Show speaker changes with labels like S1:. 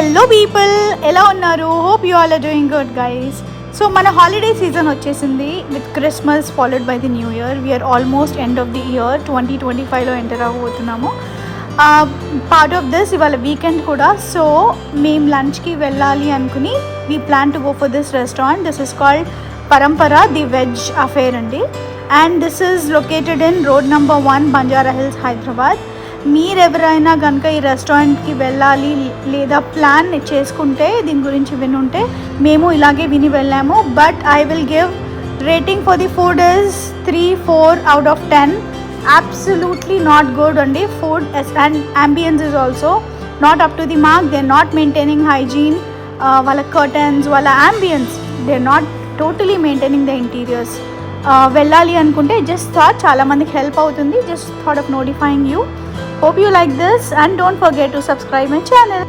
S1: Hello people, ఎలా ఉన్నారు? Hope you all are doing good guys. So మన holiday season వచ్చేసింది with Christmas followed by the new year. We're almost end of the year 2025లో enter అవ్వబోతున్నాము. Part of this ఇవాళ weekend కూడా. So మేము లంచ్కి వెళ్ళాలి అనుకుని we plan to go for this restaurant. This is called Parampara the veg affair అండి. And this is located in road number 1 Banjara Hills Hyderabad. మీరు ఎవరైనా కనుక ఈ రెస్టారెంట్కి వెళ్ళాలి లేదా ప్లాన్ చేసుకుంటే దీని గురించి వినుంటే మేము ఇలాగే విని వెళ్ళాము. But I will give rating for the food is 3-4 out of 10. Absolutely not good అండి. Food and ambience is also not up to the mark. They're not maintaining hygiene. వాళ్ళ కర్టన్స్, వాళ్ళ ambience, they're not totally maintaining the interiors. వెళ్ళాలి అనుకుంటే just thought చాలామందికి help అవుతుంది. Just thought of notifying you. Hope you like this and don't forget to subscribe my channel.